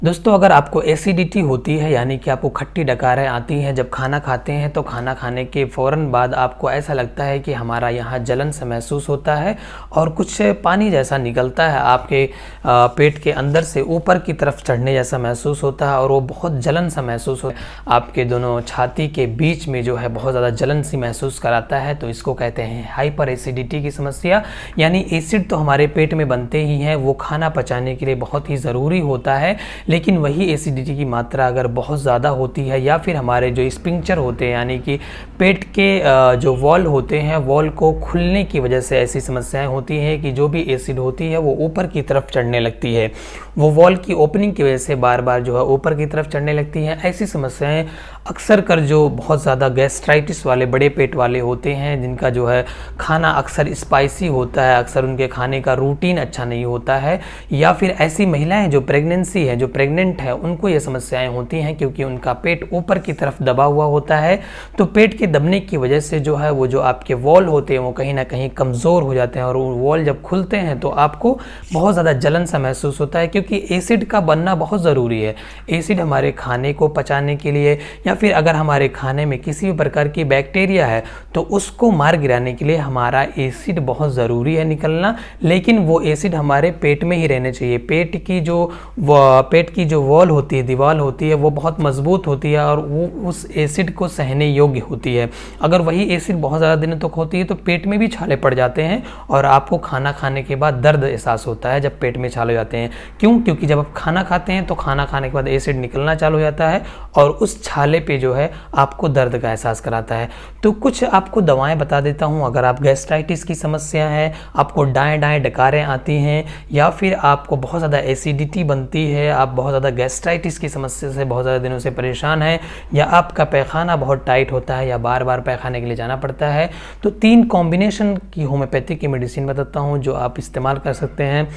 दोस्तों, अगर आपको एसिडिटी होती है यानी कि आपको खट्टी डकारें आती हैं जब खाना खाते हैं, तो खाना खाने के फ़ौरन बाद आपको ऐसा लगता है कि हमारा यहाँ जलन सा महसूस होता है और कुछ पानी जैसा निकलता है आपके पेट के अंदर से ऊपर की तरफ चढ़ने जैसा महसूस होता है और वो बहुत जलन सा महसूस होता है। आपके दोनों छाती के बीच में जो है बहुत ज़्यादा जलन सी महसूस कराता है, तो इसको कहते हैं हाइपर एसिडिटी की समस्या। यानी एसिड तो हमारे पेट में बनते ही हैं, वो खाना पचाने के लिए बहुत ही ज़रूरी होता है, लेकिन वही एसिडिटी की मात्रा अगर बहुत ज़्यादा होती है या फिर हमारे जो स्पिंक्चर होते हैं यानी कि पेट के जो वॉल होते हैं, वॉल को खुलने की वजह से ऐसी समस्याएं होती हैं कि जो भी एसिड होती है वो ऊपर की तरफ चढ़ने लगती है। वो वॉल की ओपनिंग की वजह से बार बार जो है ऊपर की तरफ चढ़ने लगती हैं। ऐसी समस्याएं अक्सर कर जो बहुत ज़्यादा गैस्ट्राइटिस वाले बड़े पेट वाले होते हैं, जिनका जो है खाना अक्सर स्पाइसी होता है, अक्सर उनके खाने का रूटीन अच्छा नहीं होता है, या फिर ऐसी महिलाएं जो प्रेगनेंसी है, जो प्रेग्नेंट है, उनको ये समस्याएं होती हैं क्योंकि उनका पेट ऊपर की तरफ दबा हुआ होता है। तो पेट के दबने की वजह से जो है वो जो आपके वॉल होते हैं वो कहीं ना कहीं कमज़ोर हो जाते हैं और वो वॉल जब खुलते हैं तो आपको बहुत ज़्यादा जलन सा महसूस होता है, क्योंकि एसिड का बनना बहुत ज़रूरी है। एसिड हमारे खाने को पचाने के लिए या फिर अगर हमारे खाने में किसी भी प्रकार की बैक्टीरिया है तो उसको मार गिराने के लिए हमारा एसिड बहुत ज़रूरी है निकलना। लेकिन वो एसिड हमारे पेट में ही रहने चाहिए। पेट की जो वॉल होती है, दीवार होती है, वो बहुत मजबूत होती है और वो उस एसिड को सहने योग्य होती है। अगर वही एसिड बहुत ज़्यादा दिनों तक होती है तो पेट में भी छाले पड़ जाते हैं और आपको खाना खाने के बाद दर्द एहसास होता है जब पेट में छाले हो जाते हैं। क्यों? क्योंकि जब आप खाना खाते हैं तो खाना खाने के बाद एसिड निकलना चालू हो जाता है और उस छाले पे जो है आपको दर्द का एहसास कराता है। तो कुछ आपको दवाएं बता देता हूं। अगर आप गैस्ट्राइटिस की समस्या है, आपको दाएं डकारें आती हैं या फिर आपको बहुत ज़्यादा एसिडिटी बनती है, आप बहुत ज़्यादा गैस्ट्राइटिस की समस्या से बहुत ज़्यादा दिनों से परेशान हैं, या आपका पैखाना बहुत टाइट होता है या बार बार पैखाने के लिए जाना पड़ता है, तो 3 कॉम्बिनेशन की होम्योपैथिक की मेडिसिन बताता हूँ जो आप इस्तेमाल कर सकते हैं।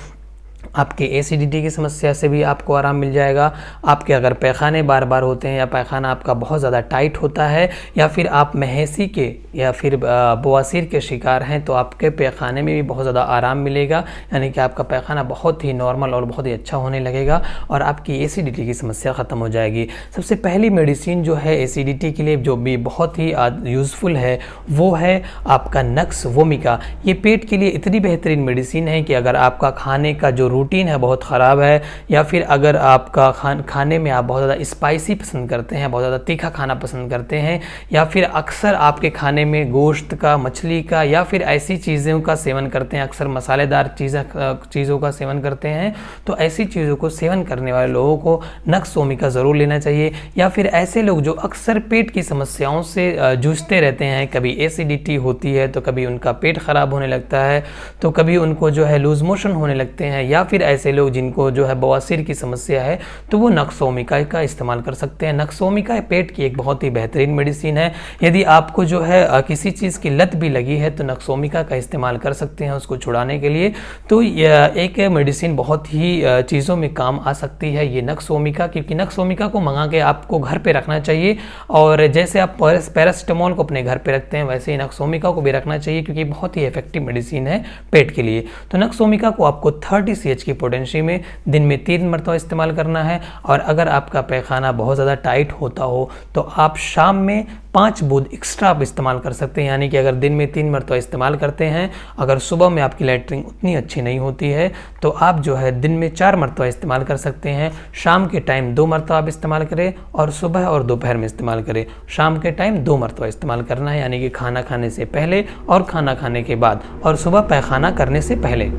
आपके एसिडिटी की समस्या से भी आपको आराम मिल जाएगा। आपके अगर पैखाने बार बार होते हैं या पैखाना आपका बहुत ज़्यादा टाइट होता है या फिर आप महैसी के या फिर बवासीर के शिकार हैं, तो आपके पैखाने में भी बहुत ज़्यादा आराम मिलेगा, यानी कि आपका पैखाना बहुत ही नॉर्मल और बहुत ही अच्छा होने लगेगा और आपकी एसिडिटी की समस्या ख़त्म हो जाएगी। सबसे पहली मेडिसिन जो है एसिडिटी के लिए जो भी बहुत ही यूज़फुल है वो है आपका नक्स वोमिका। ये पेट के लिए इतनी बेहतरीन मेडिसिन है कि अगर आपका खाने का जो रूटीन है बहुत ख़राब है या फिर अगर आपका खाने में आप बहुत ज़्यादा स्पाइसी पसंद करते हैं, बहुत ज़्यादा तीखा खाना पसंद करते हैं, या फिर अक्सर आपके खाने में गोश्त का, मछली का या फिर ऐसी चीज़ों का सेवन करते हैं, अक्सर मसालेदार चीज़ों का सेवन करते हैं, तो ऐसी चीज़ों को सेवन करने वाले लोगों को नक्स वोमिका ज़रूर लेना चाहिए। या फिर ऐसे लोग जो अक्सर पेट की समस्याओं से जूझते रहते हैं, कभी एसिडिटी होती है तो कभी उनका पेट ख़राब होने लगता है, तो कभी उनको जो है लूज मोशन होने लगते हैं, या फिर ऐसे लोग जिनको जो है बवासीर की समस्या है, तो वो नक्स वोमिका का इस्तेमाल कर सकते हैं। नक्स वोमिका पेट की एक बहुत ही बेहतरीन मेडिसिन है। यदि आपको जो है किसी चीज़ की लत भी लगी है तो नक्स वोमिका का इस्तेमाल कर सकते हैं उसको छुड़ाने के लिए। तो एक मेडिसिन बहुत ही चीज़ों में काम आ सकती है ये नक्स वोमिका, क्योंकि नक्स वोमिका को मंगा के आपको घर पे रखना चाहिए और जैसे आप पैरासिटामोल को अपने घर पे रखते हैं वैसे ही नक्स वोमिका को भी रखना चाहिए, क्योंकि बहुत ही इफेक्टिव मेडिसिन है पेट के लिए। तो नक्स वोमिका को आपको 30 CH की पोटेंसी में दिन में 3 मरतबा इस्तेमाल करना है। और अगर आपका पैखाना बहुत ज़्यादा टाइट होता हो तो आप शाम में 5 बूंद एक्स्ट्रा आप इस्तेमाल कर सकते हैं, यानी कि अगर दिन में 3 मरतबा इस्तेमाल करते हैं, अगर सुबह में आपकी लैट्रिन उतनी अच्छी नहीं होती है तो आप जो है दिन में 4 मरतबा इस्तेमाल कर सकते हैं। शाम के टाइम 2 मरतबा आप इस्तेमाल करें और सुबह और दोपहर में इस्तेमाल करें। शाम के टाइम 2 मरतबा इस्तेमाल करना है, यानी कि खाना खाने से पहले और खाना खाने के बाद और सुबह पैखाना करने से पहले।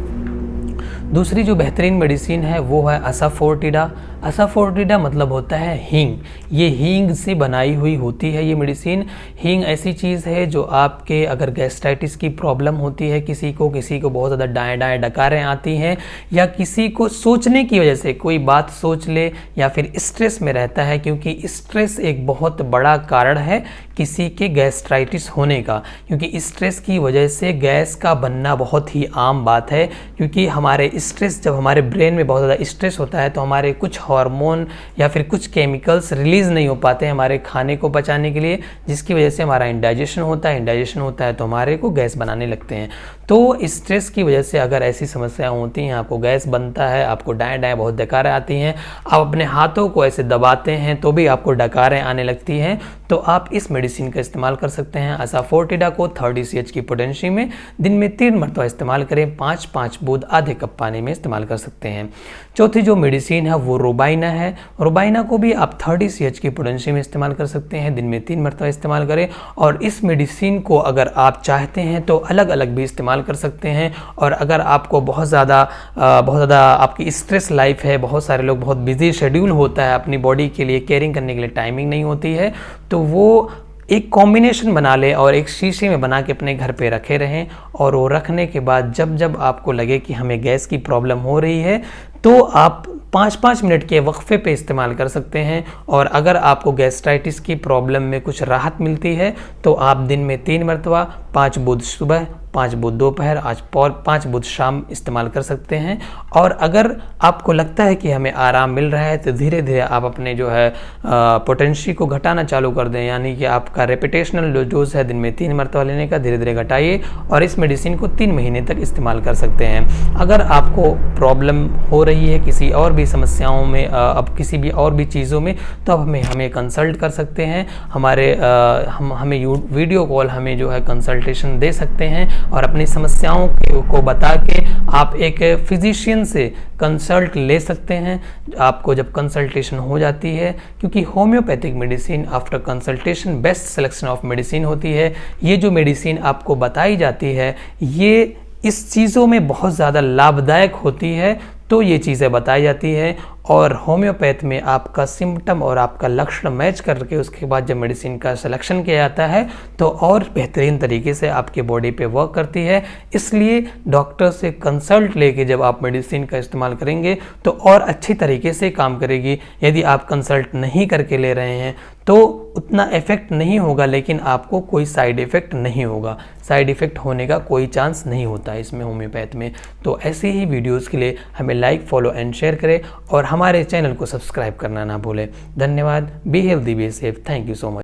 दूसरी जो बेहतरीन मेडिसिन है वो है असाफोर्टिडा। असाफोर्टिडा मतलब होता है हींग। ये हींग से बनाई हुई होती है ये मेडिसिन। हींग ऐसी चीज़ है जो आपके अगर गैस्ट्राइटिस की प्रॉब्लम होती है किसी को बहुत ज़्यादा दाएं डकारें आती हैं, या किसी को सोचने की वजह से कोई बात सोच ले, या फिर स्ट्रेस में रहता है, क्योंकि स्ट्रेस एक बहुत बड़ा कारण है किसी के गैस्ट्राइटिस होने का, क्योंकि स्ट्रेस की वजह से गैस का बनना बहुत ही आम बात है। क्योंकि हमारे स्ट्रेस, जब हमारे ब्रेन में बहुत ज़्यादा स्ट्रेस होता है तो हमारे कुछ हार्मोन या फिर कुछ केमिकल्स रिलीज नहीं हो पाते हैं हमारे खाने को पचाने के लिए, जिसकी वजह से हमारा इंडाइजेशन होता है तो हमारे को गैस बनाने लगते हैं। तो स्ट्रेस की वजह से अगर ऐसी समस्याएं होती हैं, आपको गैस बनता है, आपको दाएं बहुत डकारें आती हैं, आप अपने हाथों को ऐसे दबाते हैं तो भी आपको डकारें आने लगती हैं, तो आप इस मेडिसिन का इस्तेमाल कर सकते हैं। असाफोर्टिडा को 30 CH की पोटेंसी में दिन में 3 मरतबा इस्तेमाल करें, 5-5 बूंद आधे कप पानी में इस्तेमाल कर सकते हैं। चौथी जो मेडिसिन है वो रोबाइना है। रोबाइना को भी आप 30 CH की पोटेंसी में इस्तेमाल कर सकते हैं, दिन में 3 मरतबा इस्तेमाल करें। और इस मेडिसिन को अगर आप चाहते हैं तो अलग अलग भी इस्तेमाल कर सकते हैं। और अगर आपको बहुत ज़्यादा आपकी स्ट्रेस लाइफ है, बहुत सारे लोग बहुत बिजी शेड्यूल होता है, अपनी बॉडी के लिए केयरिंग करने के लिए टाइमिंग नहीं होती है, तो वो एक कॉम्बिनेशन बना ले और एक शीशे में बना के अपने घर पे रखे रहें। और वो रखने के बाद जब जब आपको लगे कि हमें गैस की प्रॉब्लम हो रही है तो आप 5-5 मिनट के वक्फे पे इस्तेमाल कर सकते हैं। और अगर आपको गैस्ट्राइटिस की प्रॉब्लम में कुछ राहत मिलती है तो आप दिन में 3 मरतबा 5 बूंद सुबह, 5 बूंद दोपहर, आज 5 बूंद शाम इस्तेमाल कर सकते हैं। और अगर आपको लगता है कि हमें आराम मिल रहा है तो धीरे धीरे आप अपने जो है पोटेंसी को घटाना चालू कर दें, यानी कि आपका रेपिटेशनल डोज है दिन में 3 मरतबा लेने का, धीरे धीरे घटाइए और इस मेडिसिन को 3 महीने तक इस्तेमाल कर सकते हैं। अगर आपको प्रॉब्लम हो रही है किसी और भी समस्याओं में, अब किसी भी और भी चीज़ों में, तो आप हमें कंसल्ट कर सकते हैं। हमें वीडियो कॉल हमें जो है कंसल्टेशन दे सकते हैं और अपनी समस्याओं को बता के आप एक फिजिशियन से कंसल्ट ले सकते हैं। आपको जब कंसल्टेशन हो जाती है, क्योंकि homeopathic medicine after consultation best selection of medicine होती है, ये जो मेडिसिन आपको बताई जाती है ये इस चीज़ों में बहुत ज़्यादा लाभदायक होती है, तो ये चीज़ें बताई जाती है। और होम्योपैथ में आपका सिम्टम और आपका लक्षण मैच करके उसके बाद जब मेडिसिन का सिलेक्शन किया जाता है तो और बेहतरीन तरीके से आपके बॉडी पे वर्क करती है। इसलिए डॉक्टर से कंसल्ट लेके जब आप मेडिसिन का इस्तेमाल करेंगे तो और अच्छी तरीके से काम करेगी। यदि आप कंसल्ट नहीं करके ले रहे हैं तो उतना इफेक्ट नहीं होगा, लेकिन आपको कोई साइड इफेक्ट नहीं होगा। साइड इफेक्ट होने का कोई चांस नहीं होता इसमें होम्योपैथ में। तो ऐसे ही वीडियोज़ के लिए हमें लाइक, फॉलो एंड शेयर करें और हमारे चैनल को सब्सक्राइब करना ना भूलें। धन्यवाद। Be healthy, be safe. Thank you so much.